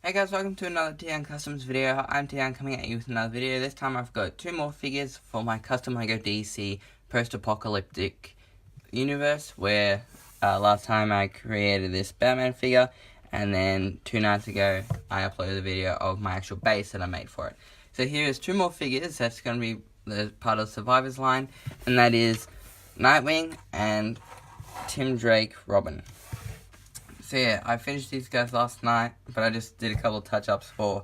Hey guys, welcome to another TGun Customs video. I'm TGun coming at you with another video. This time I've got two more figures for my custom LEGO DC post-apocalyptic universe, where last time I created this Batman figure, and then 2 nights ago I uploaded a video of my actual base that I made for it. So here is two more figures. That's going to be the part of the Survivors line, and that is NightWing and Tim Drake Robin. So yeah, I finished these guys last night, but I just did a couple of touch-ups for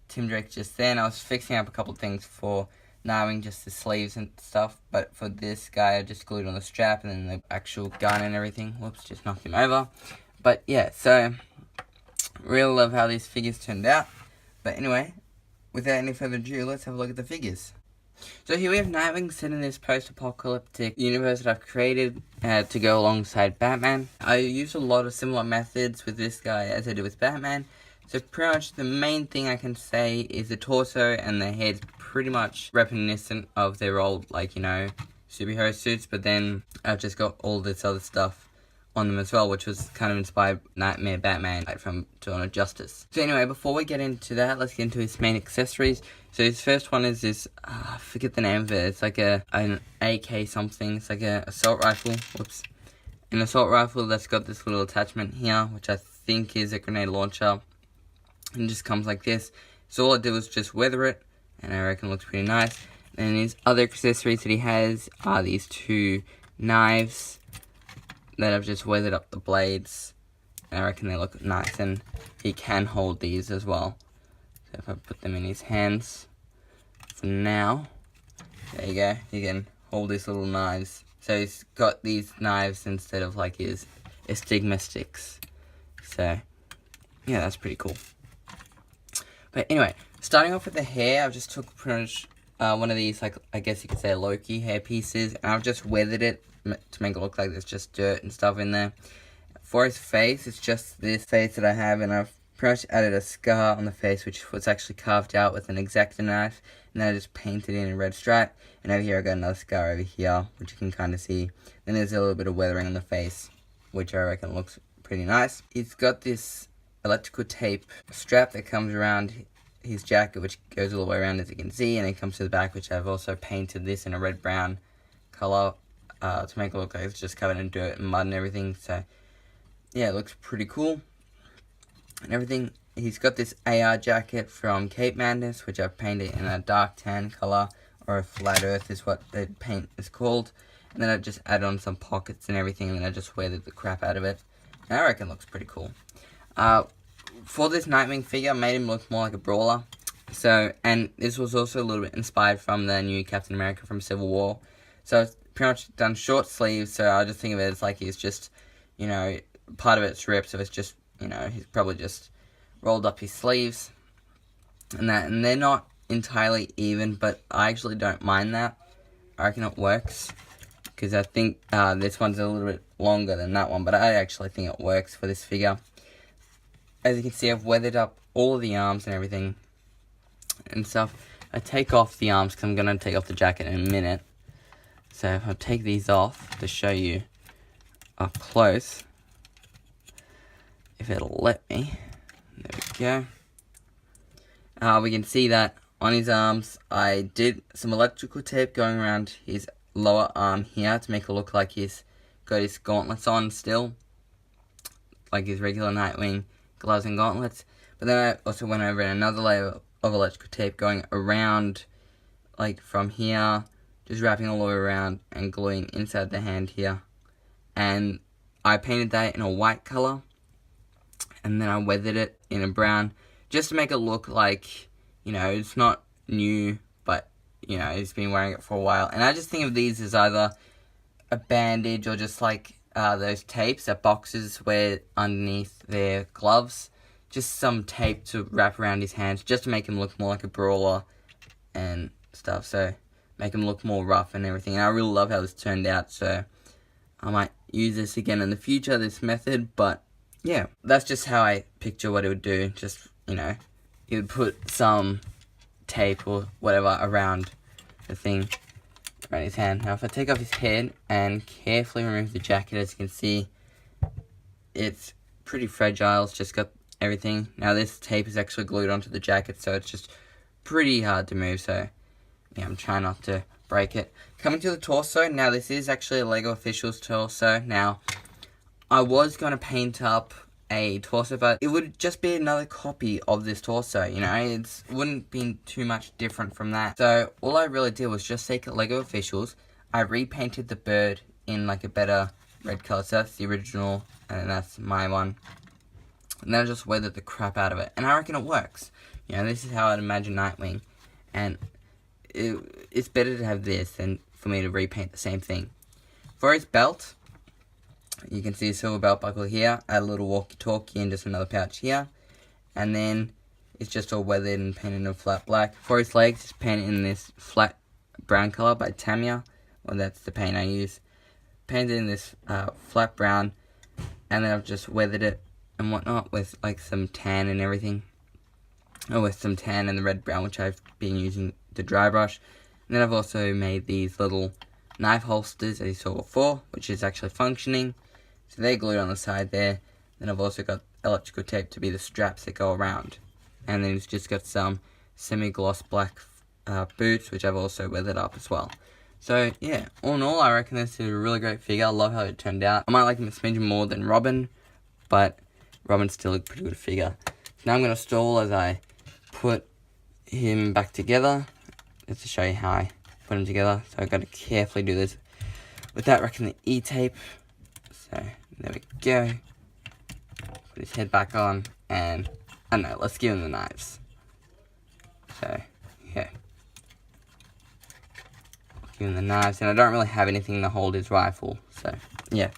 Tim Drake just then. I was fixing up a couple of things for Nightwing, just the sleeves and stuff, but for this guy I just glued on the strap and then the actual gun and everything. Whoops, just knocked him over. But yeah, so really love how these figures turned out. But anyway, without any further ado, let's have a look at the figures. So here we have Nightwing set in this post-apocalyptic universe that I've created to go alongside Batman. I used a lot of similar methods with this guy as I did with Batman. So pretty much the main thing I can say is the torso and the head's pretty much reminiscent of their old, superhero suits. But then I've just got all this other stuff on them as well, which was kind of inspired Nightmare Batman from Dawn of Justice. So anyway, before we get into that, let's get into his main accessories. So his first one is this, I forget the name of it, it's like an AK something, it's like an assault rifle, whoops. An assault rifle that's got this little attachment here, which I think is a grenade launcher, and it just comes like this. So all I did was just weather it, and I reckon it looks pretty nice. And his other accessories that he has are these two knives that I've just weathered up the blades, and I reckon they look nice, and he can hold these as well. So if I put them in his hands for now, there you go, he can hold these little knives. So he's got these knives instead of like his stigma sticks. So yeah, that's pretty cool. But anyway, starting off with the hair, I've just took pretty much one of these, like, I guess you could say Loki hair pieces, and I've just weathered it to make it look like there's just dirt and stuff in there. For his face, it's just this face that I have, and I've pretty much added a scar on the face, which was actually carved out with an X-Acto knife, and then I just painted in a red stripe. And over here I got another scar over here, which you can kind of see. Then there's a little bit of weathering on the face, which I reckon looks pretty nice. He's got this electrical tape strap that comes around his jacket, which goes all the way around, as you can see, and it comes to the back, which I've also painted this in a red-brown color to make it look like it's just covered in dirt and mud and everything. So yeah, it looks pretty cool and everything. He's got this AR jacket from Cape Madness, which I've painted in a dark tan color, or a flat earth is what the paint is called. And then I just added on some pockets and everything, and then I just weathered the crap out of it, and I reckon it looks pretty cool. For this Nightwing figure, I made him look more like a brawler. So, and this was also a little bit inspired from the new Captain America from Civil War. So it's pretty much done short sleeves, so I just think of it as like he's just, part of it's ripped, so it's just, he's probably just rolled up his sleeves and that, and they're not entirely even, but I actually don't mind that. I reckon it works, because I think this one's a little bit longer than that one, but I actually think it works for this figure. As you can see, I've weathered up all of the arms and everything and stuff. I take off the arms because I'm going to take off the jacket in a minute. So if I take these off to show you up close, if it'll let me, there we go. We can see that on his arms, I did some electrical tape going around his lower arm here to make it look like he's got his gauntlets on still, like his regular Nightwing gloves and gauntlets. But then I also went over another layer of electrical tape going around, like from here, just wrapping all the way around and gluing inside the hand here. And I painted that in a white color, and then I weathered it in a brown, just to make it look like, it's not new, but, he's been wearing it for a while. And I just think of these as either a bandage or just like those tapes that boxers wear underneath their gloves. Just some tape to wrap around his hands, just to make him look more like a brawler and stuff. So make him look more rough and everything. And I really love how this turned out, so I might use this again in the future, this method. But yeah, that's just how I picture what it would do. Just, he would put some tape or whatever around the thing, around his hand. Now if I take off his head and carefully remove the jacket, as you can see, it's pretty fragile. It's just got everything. Now this tape is actually glued onto the jacket, so it's just pretty hard to move, so yeah, I'm trying not to break it. Coming to the torso, now this is actually a LEGO Officials torso. Now, I was going to paint up a torso, but it would just be another copy of this torso, you know, it wouldn't be too much different from that. So, all I really did was just take LEGO Officials, I repainted the bird in like a better red colour, so that's the original, and that's my one. And then I just weathered the crap out of it, and I reckon it works. You know, this is how I'd imagine Nightwing, and it's better to have this than for me to repaint the same thing. For his belt, you can see a silver belt buckle here, add a little walkie-talkie and just another pouch here, and then it's just all weathered and painted in flat black. For his legs, it's painted in this flat brown colour by Tamiya, well that's the paint I use. Painted in this flat brown, and then I've just weathered it and whatnot with like some tan and everything. With some tan and the red brown, which I've been using the dry brush. And then I've also made these little knife holsters as you saw before, which is actually functioning. So they're glued on the side there. Then I've also got electrical tape to be the straps that go around. And then it's just got some semi-gloss black boots, which I've also weathered up as well. So yeah, all in all, I reckon this is a really great figure. I love how it turned out. I might like him a smidge more than Robin, but Robin's still a pretty good figure. So now I'm going to stall as I put him back together, just to show you how I put him together. So I've got to carefully do this without wrecking the E-tape. So there we go. Put his head back on, and I don't know, let's give him the knives. So yeah, give him the knives, and I don't really have anything to hold his rifle. So yeah,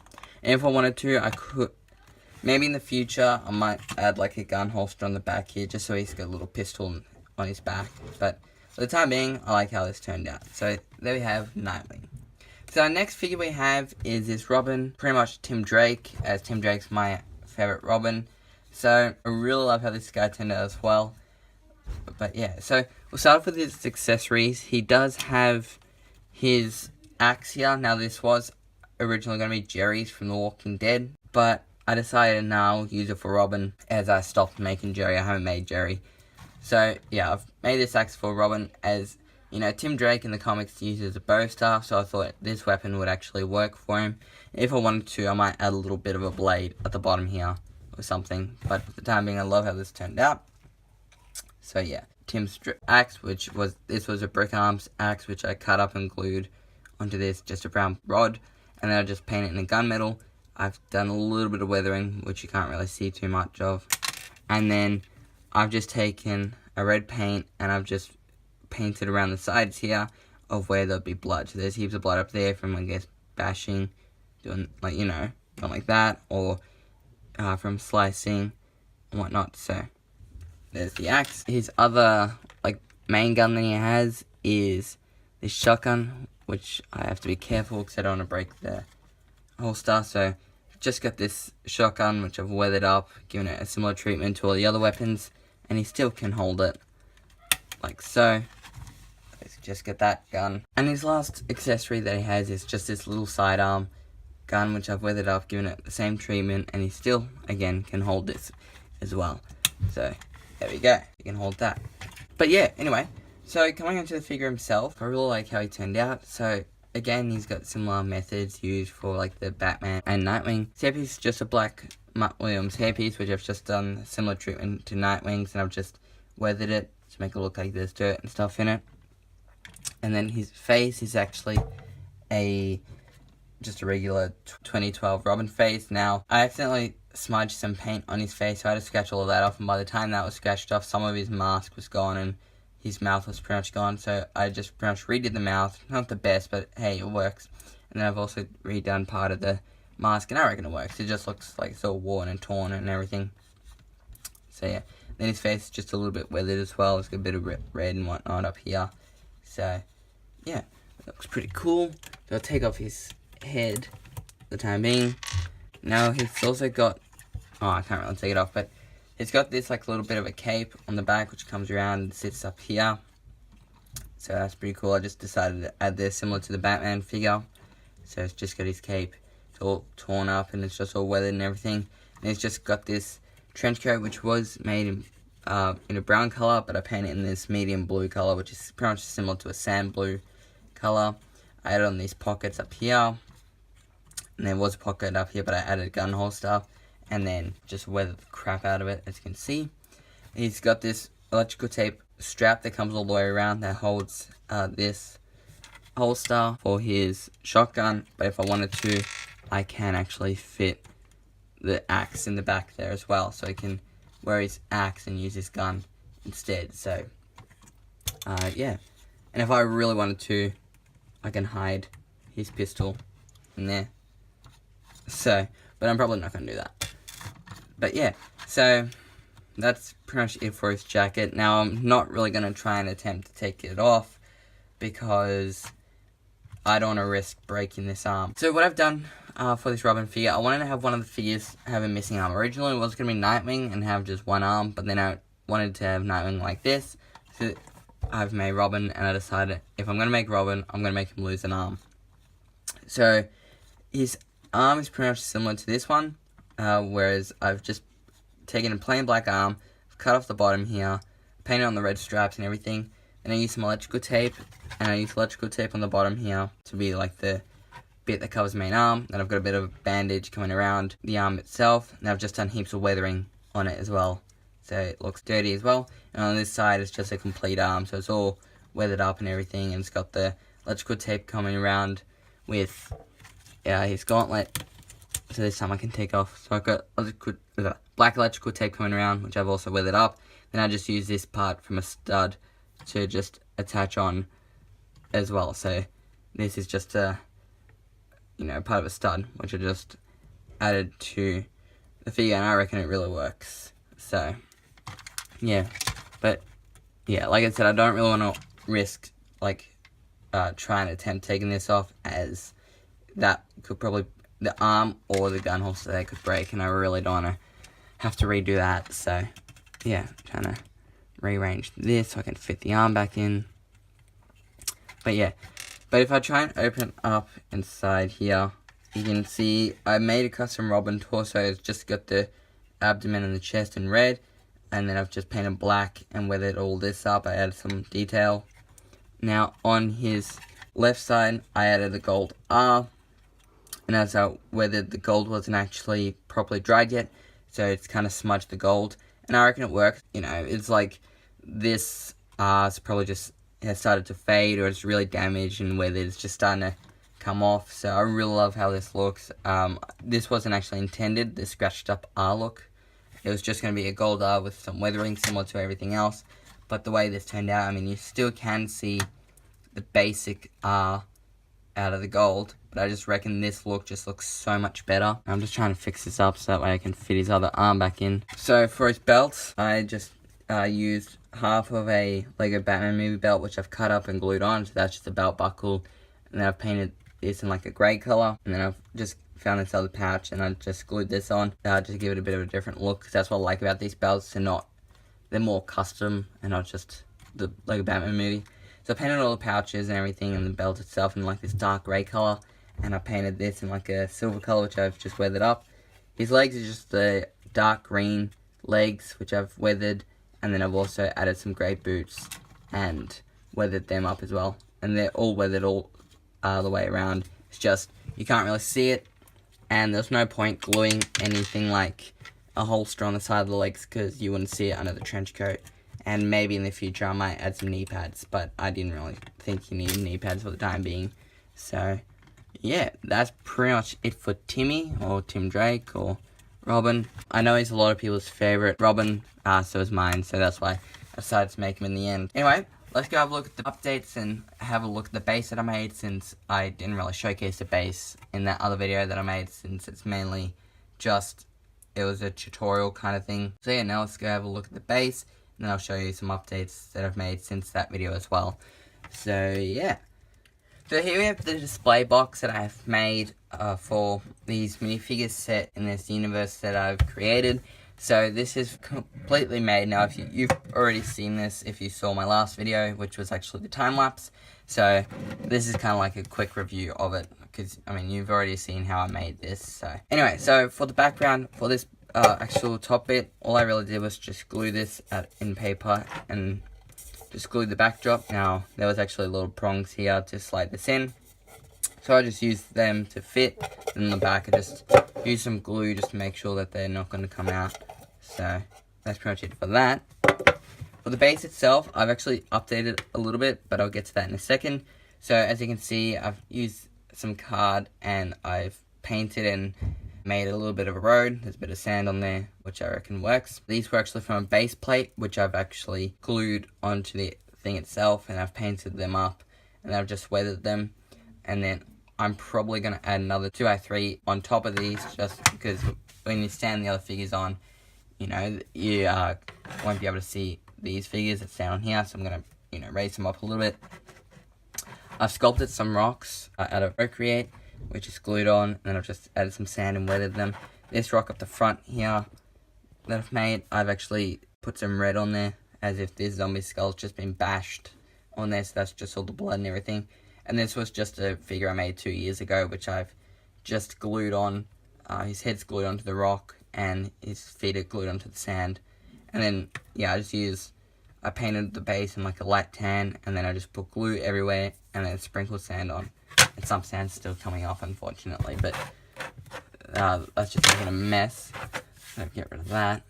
and if I wanted to, I could. Maybe in the future, I might add like a gun holster on the back here, just so he's got a little pistol on his back. But for the time being, I like how this turned out. So there we have Nightwing. So our next figure we have is this Robin, pretty much Tim Drake, as Tim Drake's my favourite Robin. So I really love how this guy turned out as well. But yeah, so we'll start off with his accessories. He does have his axe here. Now this was originally going to be Jerry's from The Walking Dead, but I decided now I'll use it for Robin as I stopped making Jerry. I haven't made Jerry. So, yeah, I've made this axe for Robin as, you know, Tim Drake in the comics uses a bow staff, so I thought this weapon would actually work for him. If I wanted to, I might add a little bit of a blade at the bottom here or something. But for the time being, I love how this turned out. So, yeah, Tim's axe, this was a brick arms axe, which I cut up and glued onto this, just a brown rod. And then I just painted it in gunmetal. I've done a little bit of weathering, which you can't really see too much of. And then I've just taken a red paint and I've just painted around the sides here of where there'll be blood. So there's heaps of blood up there from, I guess, bashing, doing like, you know, something like that, or from slicing and whatnot. So there's the axe. His other, like, main gun that he has is this shotgun, which I have to be careful because I don't want to break the holster. So just got this shotgun, which I've weathered up, given it a similar treatment to all the other weapons, and he still can hold it like so. Let's just get that gun. And his last accessory that he has is just this little sidearm gun, which I've weathered up, given it the same treatment, and he still, again, can hold this as well. So there we go, you can hold that. But yeah, anyway, so coming on to the figure himself, I really like how he turned out. So again, he's got similar methods used for like the Batman and Nightwing. His hairpiece is just a black Matt Williams hairpiece, which I've just done similar treatment to Nightwing's, and I've just weathered it to make it look like there's dirt and stuff in it. And then his face is actually just a regular 2012 Robin face. Now, I accidentally smudged some paint on his face, so I had to scratch all of that off, and by the time that was scratched off, some of his mask was gone, and his mouth was pretty much gone, so I just pretty much redid the mouth. Not the best, but hey, it works. And then I've also redone part of the mask, and I reckon it works. It just looks like it's all worn and torn and everything. So yeah, then his face is just a little bit weathered as well. It's got a bit of red and whatnot up here. So yeah, it looks pretty cool. So I'll take off his head for the time being. Now he's also got, oh, I can't really take it off, but it's got this like little bit of a cape on the back, which comes around and sits up here. So that's pretty cool. I just decided to add this similar to the Batman figure. So it's just got his cape. It's all torn up and it's just all weathered and everything. And it's just got this trench coat, which was made in a brown colour, but I painted it in this medium blue colour, which is pretty much similar to a sand blue colour. I added on these pockets up here, and there was a pocket up here, but I added a gun holster, and then just weathered the crap out of it, as you can see. He's got this electrical tape strap that comes all the way around that holds this holster for his shotgun, but if I wanted to, I can actually fit the axe in the back there as well, so he can wear his axe and use his gun instead. So yeah, and if I really wanted to, I can hide his pistol in there. So, but I'm probably not going to do that. But yeah, so that's pretty much it for his jacket. Now I'm not really going to try and attempt to take it off because I don't want to risk breaking this arm. So what I've done for this Robin figure, I wanted to have one of the figures have a missing arm. Originally it was going to be Nightwing and have just one arm, but then I wanted to have Nightwing like this. So I've made Robin, and I decided if I'm going to make Robin, I'm going to make him lose an arm. So his arm is pretty much similar to this one, whereas I've just taken a plain black arm, cut off the bottom here, painted on the red straps and everything, and I used some electrical tape, and I used electrical tape on the bottom here to be like the bit that covers the main arm. Then I've got a bit of bandage coming around the arm itself, and I've just done heaps of weathering on it as well, so it looks dirty as well. And on this side it's just a complete arm, so it's all weathered up and everything, and it's got the electrical tape coming around with his gauntlet, so this time I can take off. So I've got black electrical tape coming around, which I've also weathered up. Then I just use this part from a stud to just attach on as well. So this is just a, part of a stud, which I just added to the figure, and I reckon it really works. So yeah, but yeah, like I said, I don't really want to risk trying to attempt taking this off, as that could probably, the arm or the gun holster, they could break, and I really don't want to have to redo that. So yeah, trying to rearrange this so I can fit the arm back in. But yeah, but if I try and open up inside here, you can see I made a custom Robin torso. It's just got the abdomen and the chest in red, and then I've just painted black and weathered all this up. I added some detail. Now on his left side, I added a gold R, and as I weathered, the gold wasn't actually properly dried yet, so it's kind of smudged the gold, and I reckon it works. It's like this R's probably just has started to fade, or it's really damaged and weathered. It's just starting to come off, so I really love how this looks. This wasn't actually intended, the scratched up R look. It was just going to be a gold R with some weathering similar to everything else, but the way this turned out, you still can see the basic R out of the gold, but I just reckon this look just looks so much better. I'm just trying to fix this up so that way I can fit his other arm back in. So for his belt, I just used half of a Lego Batman movie belt, which I've cut up and glued on, so that's just a belt buckle, and then I've painted this in like a grey colour, and then I've just found this other pouch and I just glued this on just to give it a bit of a different look, because that's what I like about these belts. They're more custom and not just the Lego Batman movie. So I painted all the pouches and everything, and the belt itself in like this dark grey colour, and I painted this in like a silver colour, which I've just weathered up. His legs are just the dark green legs, which I've weathered, and then I've also added some grey boots and weathered them up as well. And they're all weathered all the way around. It's just, you can't really see it, and there's no point gluing anything like a holster on the side of the legs, because you wouldn't see it under the trench coat. And maybe in the future I might add some knee pads, but I didn't really think you needed knee pads for the time being. So yeah, that's pretty much it for Timmy, or Tim Drake, or Robin. I know he's a lot of people's favourite Robin, so is mine, so that's why I decided to make him in the end. Anyway, let's go have a look at the updates and have a look at the base that I made, since I didn't really showcase the base in that other video that I made, since it's mainly just, it was a tutorial kind of thing. So yeah, now let's go have a look at the base, and then I'll show you some updates that I've made since that video as well. So yeah. So here we have the display box that I have made for these minifigures set in this universe that I've created. So this is completely made. Now, if you've already seen this, if you saw my last video, which was actually the time-lapse. So this is kind of like a quick review of it, because, you've already seen how I made this. So anyway, so for the background for this actual top bit, all I really did was just glue this in paper and just glue the backdrop. Now, there was actually little prongs here to slide this in, so I just used them to fit. And in the back, I just used some glue just to make sure that they're not going to come out. So, that's pretty much it for that. For the base itself, I've actually updated a little bit, but I'll get to that in a second. So, as you can see, I've used some card and I've painted and made a little bit of a road. There's a bit of sand on there, which I reckon works. These were actually from a base plate, which I've actually glued onto the thing itself, and I've painted them up, and I've just weathered them. And then I'm probably going to add another 2x3 on top of these, just because when you stand the other figures on, you know, you won't be able to see these figures that's down here. So I'm going to, you know, raise them up a little bit. I've sculpted some rocks out of Procreate, which is glued on, and then I've just added some sand and weathered them. This rock up the front here that I've made, I've actually put some red on there, as if this zombie skull's just been bashed on there, so that's just all the blood and everything. And this was just a figure I made 2 years ago, which I've just glued on. His head's glued onto the rock, and his feet are glued onto the sand. And then, yeah, I painted the base in like a light tan, and then I just put glue everywhere, and then sprinkled sand on. And some sand's still coming off, unfortunately, but that's just making a mess. So get rid of that.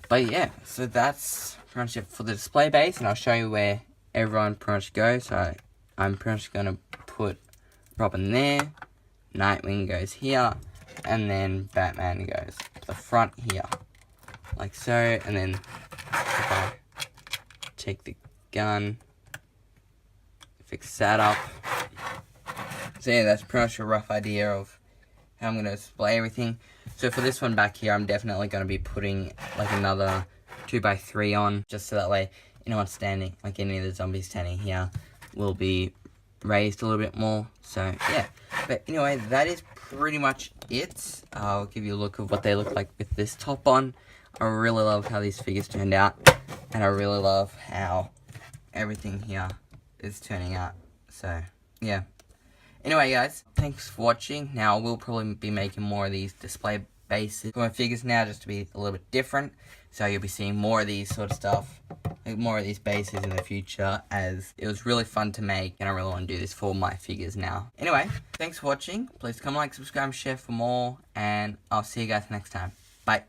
But yeah, so that's pretty much it for the display base, and I'll show you where everyone pretty much goes. So I'm pretty much going to put Robin there, Nightwing goes here, and then Batman goes to the front here, like so. And then if I take the gun, fix that up. So yeah, that's pretty much a rough idea of how I'm going to display everything. So for this one back here, I'm definitely going to be putting like another 2x3 on, just so that way anyone standing, like any of the zombies standing here, will be raised a little bit more. So yeah, but anyway, that is pretty much it. I'll give you a look of what they look like with this top on. I really love how these figures turned out, and I really love how everything here is turning out. So yeah. Anyway, guys, thanks for watching. Now, we'll probably be making more of these display bases for my figures now, just to be a little bit different. So you'll be seeing more of these sort of stuff, like more of these bases in the future, as it was really fun to make, and I really want to do this for my figures now. Anyway, thanks for watching. Please come like, subscribe, share for more, and I'll see you guys next time. Bye.